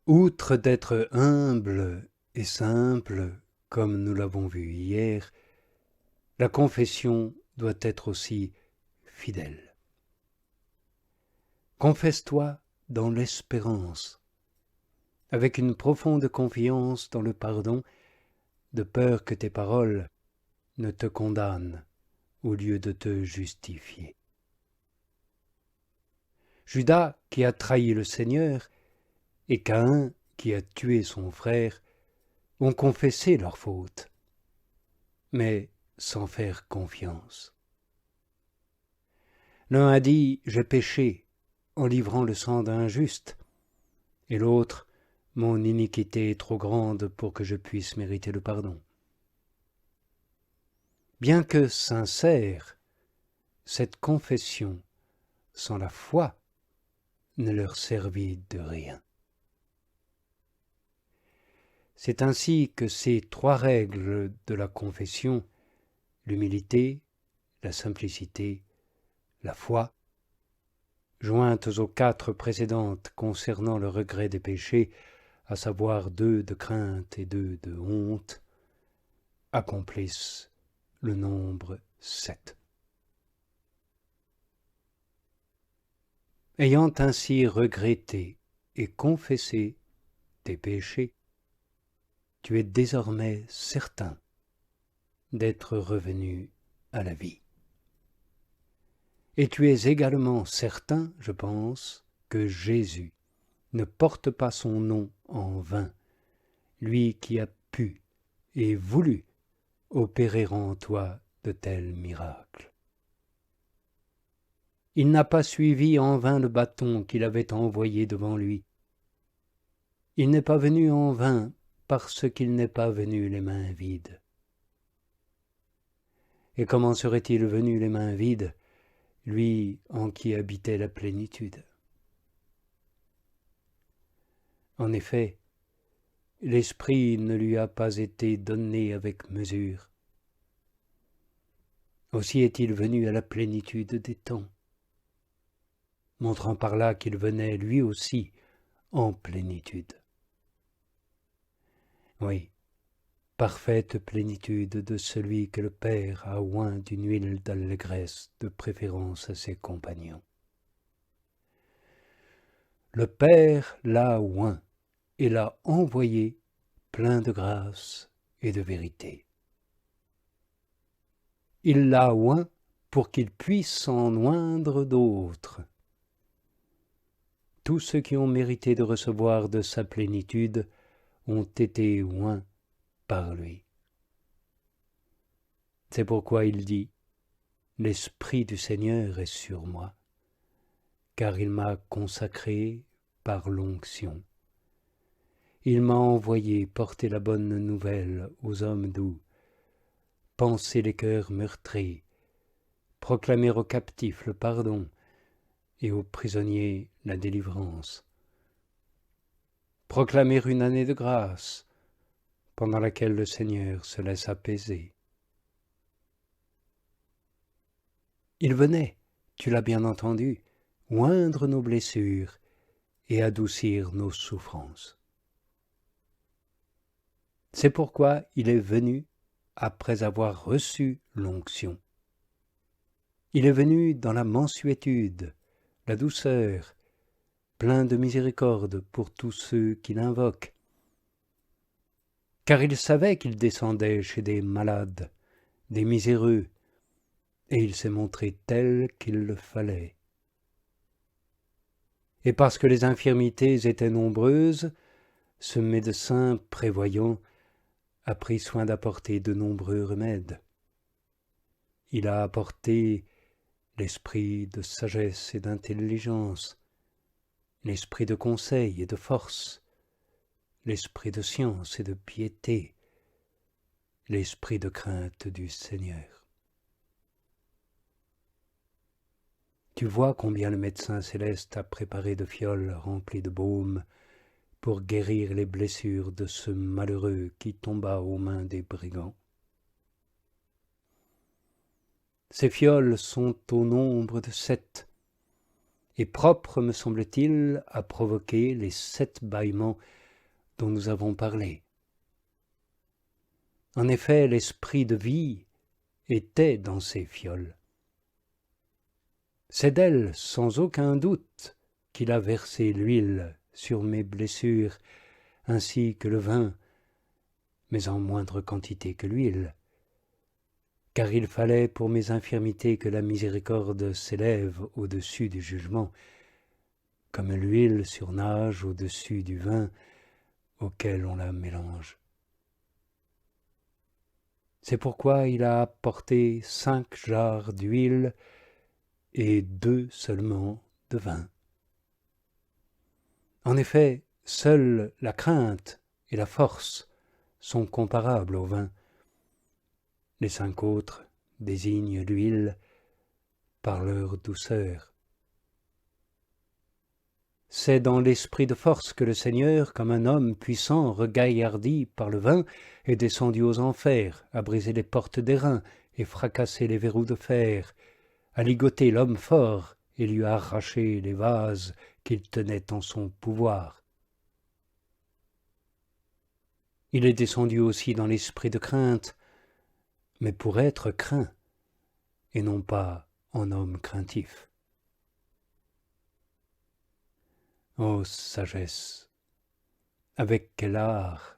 Outre d'être humble et simple, comme nous l'avons vu hier, la confession doit être aussi fidèle. Confesse-toi dans l'espérance, avec une profonde confiance dans le pardon, de peur que tes paroles ne te condamnent au lieu de te justifier. Judas, qui a trahi le Seigneur, et Caïn, qui a tué son frère, ont confessé leur faute, mais sans faire confiance. L'un a dit « j'ai péché » en livrant le sang d'un juste, et l'autre « mon iniquité est trop grande pour que je puisse mériter le pardon ». Bien que sincère, cette confession, sans la foi, ne leur servit de rien. C'est ainsi que ces trois règles de la confession, l'humilité, la simplicité, la foi, jointes aux quatre précédentes concernant le regret des péchés, à savoir 2 de crainte et 2 de honte, accomplissent le nombre 7. Ayant ainsi regretté et confessé tes péchés, tu es désormais certain d'être revenu à la vie. Et tu es également certain, je pense, que Jésus ne porte pas son nom en vain, lui qui a pu et voulu opérer en toi de tels miracles. Il n'a pas suivi en vain le bâton qu'il avait envoyé devant lui. Il n'est pas venu en vain parce qu'il n'est pas venu les mains vides. Et comment serait-il venu les mains vides, lui en qui habitait la plénitude? En effet, l'Esprit ne lui a pas été donné avec mesure. Aussi est-il venu à la plénitude des temps, montrant par là qu'il venait lui aussi en plénitude. Oui, parfaite plénitude de celui que le Père a oint d'une huile d'allégresse de préférence à ses compagnons. Le Père l'a oint et l'a envoyé plein de grâce et de vérité. Il l'a oint pour qu'il puisse en oindre d'autres. Tous ceux qui ont mérité de recevoir de sa plénitude ont été oints par lui. C'est pourquoi il dit « L'Esprit du Seigneur est sur moi, car il m'a consacré par l'onction. Il m'a envoyé porter la bonne nouvelle aux hommes doux, panser les cœurs meurtris, proclamer aux captifs le pardon et aux prisonniers la délivrance, proclamer une année de grâce pendant laquelle le Seigneur se laisse apaiser. » Il venait, tu l'as bien entendu, oindre nos blessures et adoucir nos souffrances. C'est pourquoi il est venu après avoir reçu l'onction. Il est venu dans la mansuétude, la douceur, plein de miséricorde pour tous ceux qui l'invoquent. Car il savait qu'il descendait chez des malades, des miséreux, et il s'est montré tel qu'il le fallait. Et parce que les infirmités étaient nombreuses, ce médecin prévoyant a pris soin d'apporter de nombreux remèdes. Il a apporté l'esprit de sagesse et d'intelligence, l'esprit de conseil et de force, l'esprit de science et de piété, l'esprit de crainte du Seigneur. Tu vois combien le médecin céleste a préparé de fioles remplies de baume pour guérir les blessures de ce malheureux qui tomba aux mains des brigands. Ces fioles sont au nombre de 7, et propre, me semble-t-il, à provoquer les 7 bâillements dont nous avons parlé. En effet, l'esprit de vie était dans ces fioles. C'est d'elle, sans aucun doute, qu'il a versé l'huile sur mes blessures, ainsi que le vin, mais en moindre quantité que l'huile. Car il fallait pour mes infirmités que la miséricorde s'élève au-dessus du jugement, comme l'huile surnage au-dessus du vin auquel on la mélange. C'est pourquoi il a apporté 5 jarres d'huile et 2 seulement de vin. En effet, seule la crainte et la force sont comparables au vin. Les 5 autres désignent l'huile par leur douceur. C'est dans l'esprit de force que le Seigneur, comme un homme puissant, regaillardi par le vin, est descendu aux enfers, a brisé les portes d'airain et fracassé les verrous de fer, a ligoté l'homme fort et lui a arraché les vases qu'il tenait en son pouvoir. Il est descendu aussi dans l'esprit de crainte, mais pour être craint, et non pas en homme craintif. Ô sagesse, avec quel art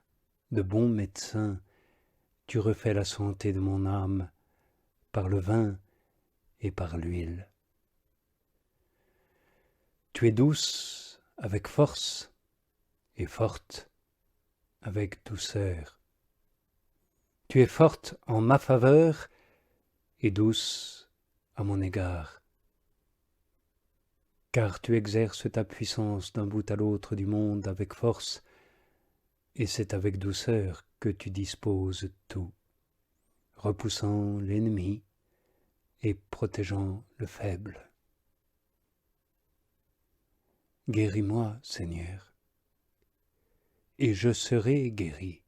de bon médecin tu refais la santé de mon âme par le vin et par l'huile. Tu es douce avec force et forte avec douceur. Tu es forte en ma faveur et douce à mon égard. Car tu exerces ta puissance d'un bout à l'autre du monde avec force, et c'est avec douceur que tu disposes tout, repoussant l'ennemi et protégeant le faible. Guéris-moi, Seigneur, et je serai guéri.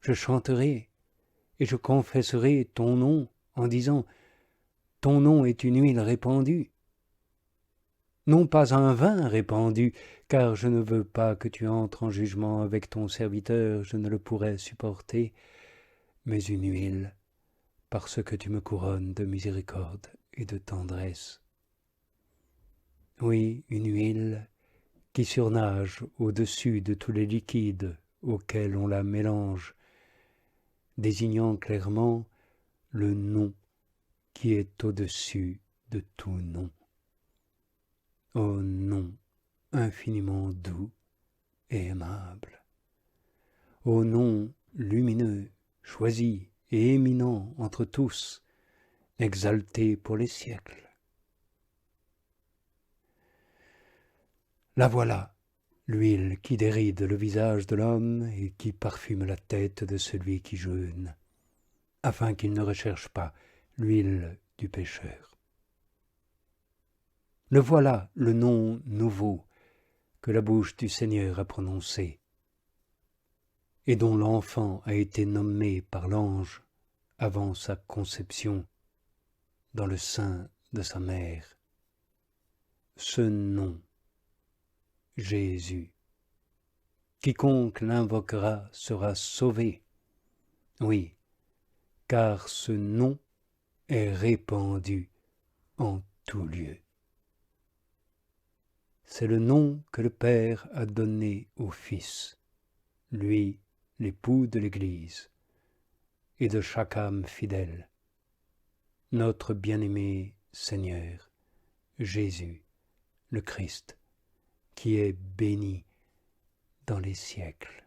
Je chanterai et je confesserai ton nom en disant « Ton nom est une huile répandue ». Non pas un vin répandu, car je ne veux pas que tu entres en jugement avec ton serviteur, je ne le pourrais supporter, mais une huile, parce que tu me couronnes de miséricorde et de tendresse. Oui, une huile qui surnage au-dessus de tous les liquides auxquels on la mélange, désignant clairement le nom qui est au-dessus de tout nom. Ô nom infiniment doux et aimable, ô nom lumineux, choisi et éminent entre tous, exalté pour les siècles. La voilà, l'huile qui déride le visage de l'homme et qui parfume la tête de celui qui jeûne, afin qu'il ne recherche pas l'huile du pécheur. Le voilà, le nom nouveau que la bouche du Seigneur a prononcé, et dont l'enfant a été nommé par l'ange avant sa conception dans le sein de sa mère. Ce nom, Jésus, quiconque l'invoquera sera sauvé. Oui, car ce nom est répandu en tout lieu. C'est le nom que le Père a donné au Fils, lui, l'époux de l'Église, et de chaque âme fidèle, notre bien-aimé Seigneur, Jésus, le Christ, qui est béni dans les siècles.